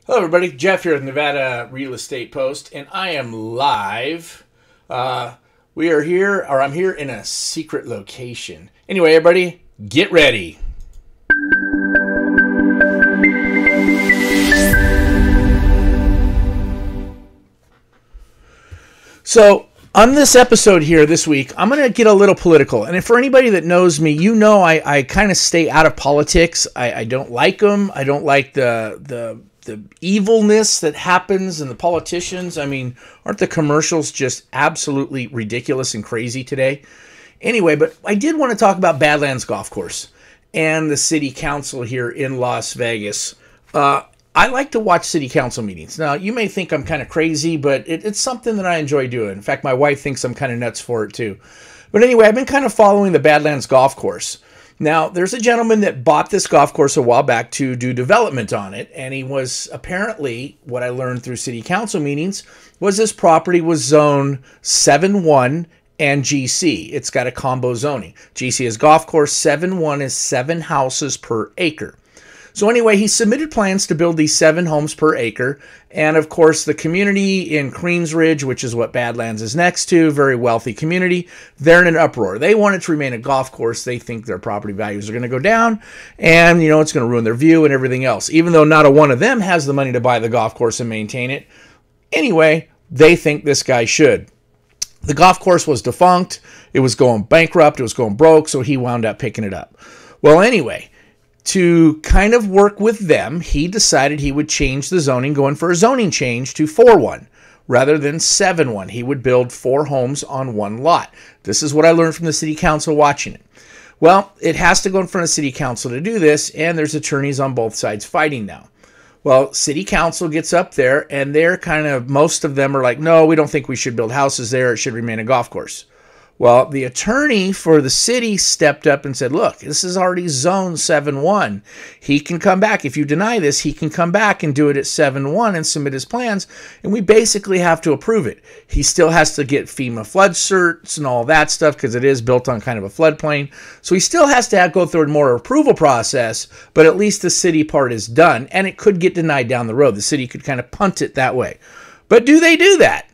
Hello, everybody. Jeff here at Nevada Real Estate Post, and I am live. We are here, or I'm here in a secret location. Anyway, everybody, get ready. So, on this episode here this week, I'm going to get a little political. And for anybody that knows me, you know I kind of stay out of politics. I don't like them. I don't like the evilness that happens in the politicians. I mean, aren't the commercials just absolutely ridiculous and crazy today? Anyway, but I did want to talk about Badlands Golf Course and the city council here in Las Vegas. I like to watch city council meetings. Now, you may think I'm kind of crazy, but it's something that I enjoy doing. In fact, my wife thinks I'm kind of nuts for it too. But anyway, I've been kind of following the Badlands Golf Course. Now, there's a gentleman that bought this golf course a while back to do development on it, and he was apparently, what I learned through city council meetings, was this property was zone 7-1 and GC. It's got a combo zoning. GC is golf course, 7-1 is 7 houses per acre. So anyway, he submitted plans to build these 7 homes per acre. And of course, the community in Queens Ridge, which is what Badlands is next to, very wealthy community, they're in an uproar. They want it to remain a golf course. They think their property values are going to go down and, it's going to ruin their view and everything else, even though not a one of them has the money to buy the golf course and maintain it. Anyway, they think this guy should. The golf course was defunct. It was going bankrupt. It was going broke. So he wound up picking it up. Well, anyway, to kind of work with them, he decided he would change the zoning, going for a zoning change to 4-1 rather than 7-1. He would build 4 homes on one lot. This is what I learned from the city council watching it. Well, it has to go in front of city council to do this, and there's attorneys on both sides fighting now. Well, city council gets up there, and they're most of them are like, no, we don't think we should build houses there. It should remain a golf course. Well, the attorney for the city stepped up and said, look, this is already zone 7-1. He can come back. If you deny this, he can come back and do it at 7-1 and submit his plans, and we basically have to approve it. He still has to get FEMA flood certs and all that stuff because it is built on kind of a floodplain. So he still has to go through a more approval process, but at least the city part is done, and it could get denied down the road. The city could kind of punt it that way. But do they do that?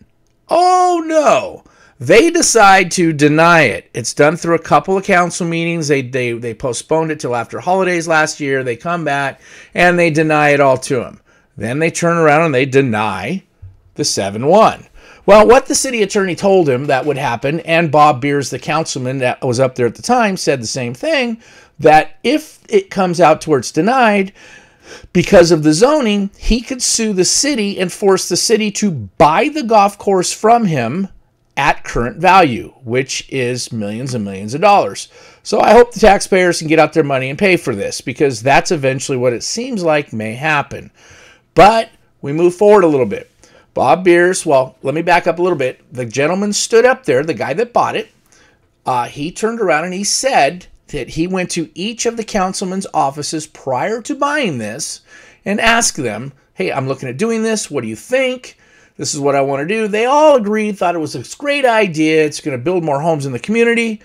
Oh, no. They decide to deny it. It's done through a couple of council meetings. They postponed it till after holidays last year. They come back and they deny it all to him. Then they turn around and they deny the 7-1. Well, what the city attorney told him that would happen, and Bob Beers, the councilman that was up there at the time, said the same thing, that if it comes out to where it's denied because of the zoning, he could sue the city and force the city to buy the golf course from him at current value, which is millions and millions of dollars. So I hope the taxpayers can get out their money and pay for this, because that's eventually what it seems like may happen. But we move forward a little bit. Bob Beers, well, let me back up a little bit. The gentleman stood up there, the guy that bought it. He turned around and he said that he went to each of the councilmen's offices prior to buying this and asked them, hey, I'm looking at doing this. What do you think? This is what I want to do. They all agreed, thought it was a great idea. It's going to build more homes in the community.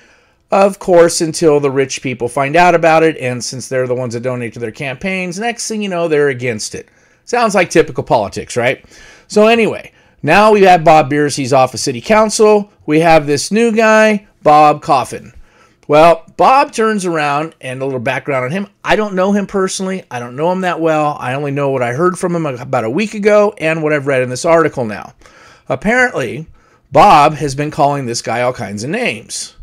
Of course, until the rich people find out about it. And since they're the ones that donate to their campaigns, next thing you know, they're against it. Sounds like typical politics, right? So anyway, now we have Bob Beers. He's off of city council. We have this new guy, Bob Coffin. Well, Bob turns around, and a little background on him. I don't know him personally. I don't know him that well. I only know what I heard from him about a week ago and what I've read in this article now. Apparently, Bob has been calling this guy all kinds of names.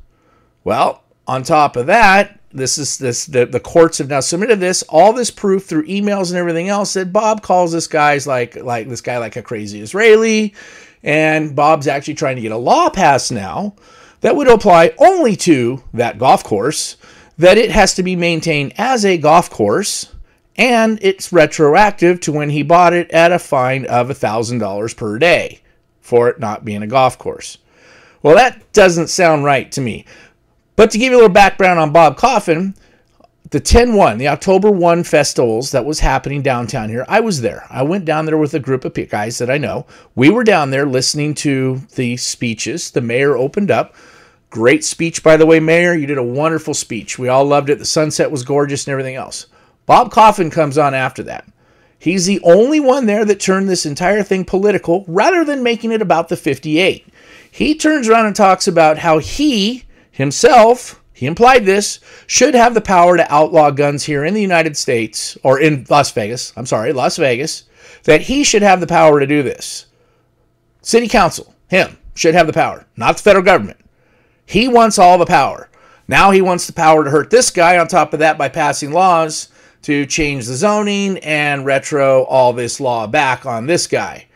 Well, on top of that, the courts have now submitted this, all this proof through emails and everything else, that Bob calls this guy like a crazy Israeli, and Bob's actually trying to get a law passed now that would apply only to that golf course, that it has to be maintained as a golf course, and it's retroactive to when he bought it at a fine of $1,000 per day for it not being a golf course. Well, that doesn't sound right to me. But to give you a little background on Bob Coffin, the 10-1, the October 1 festivals that was happening downtown here, I was there. I went down there with a group of guys that I know. We were down there listening to the speeches. The mayor opened up. Great speech, by the way, Mayor. You did a wonderful speech. We all loved it. The sunset was gorgeous and everything else. Bob Coffin comes on after that. He's the only one there that turned this entire thing political rather than making it about the 58. He turns around and talks about how he himself, he implied this, should have the power to outlaw guns here in the United States, or in Las Vegas, that he should have the power to do this. City council, him, should have the power, not the federal government. He wants all the power. Now he wants the power to hurt this guy on top of that by passing laws to change the zoning and retro all this law back on this guy.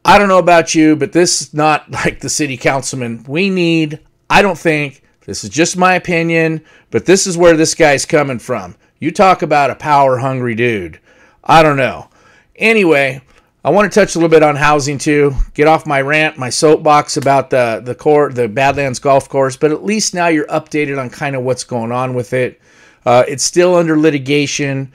I don't know about you, but this is not like the city councilman we need. I don't think, this is just my opinion, but this is where this guy's coming from. You talk about a power-hungry dude. I don't know. Anyway, I want to touch a little bit on housing too. Get off my rant, my soapbox about the Badlands golf course, but at least now you're updated on kind of what's going on with it. It's still under litigation.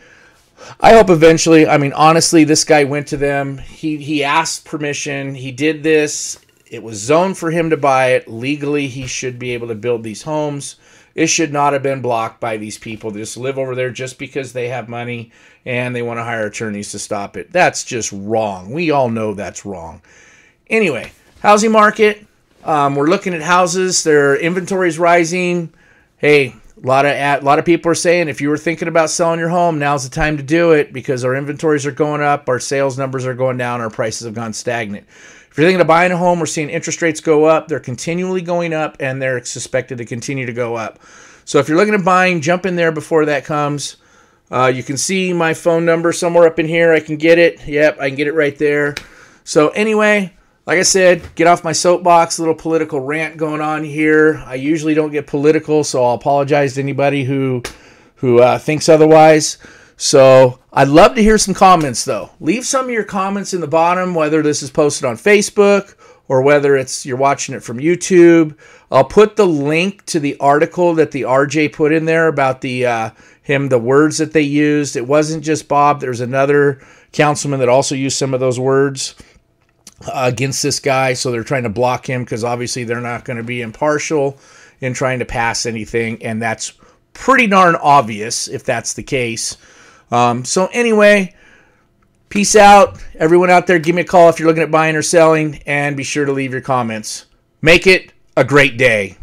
I hope eventually, I mean, honestly, this guy went to them. He asked permission. He did this. It was zoned for him to buy it. Legally, he should be able to build these homes. It should not have been blocked by these people that just live over there just because they have money and they want to hire attorneys to stop it. That's just wrong. We all know that's wrong. Anyway, housing market. We're looking at houses. Their inventory is rising. Hey, a lot of people are saying if you were thinking about selling your home, now's the time to do it because our inventories are going up, our sales numbers are going down, our prices have gone stagnant. If you're thinking of buying a home, we're seeing interest rates go up. They're continually going up, and they're suspected to continue to go up. So if you're looking at buying, jump in there before that comes. You can see my phone number somewhere up in here. I can get it. Yep, I can get it right there. So anyway, like I said, get off my soapbox, a little political rant going on here. I usually don't get political, so I'll apologize to anybody who thinks otherwise. So I'd love to hear some comments, though. Leave some of your comments in the bottom, whether this is posted on Facebook or whether you're watching it from YouTube. I'll put the link to the article that the RJ put in there about the words that they used. It wasn't just Bob. There's another councilman that also used some of those words against this guy, so they're trying to block him because obviously they're not going to be impartial in trying to pass anything, and that's pretty darn obvious if that's the case. So anyway, peace out. Everyone out there, give me a call if you're looking at buying or selling, and be sure to leave your comments. Make it a great day.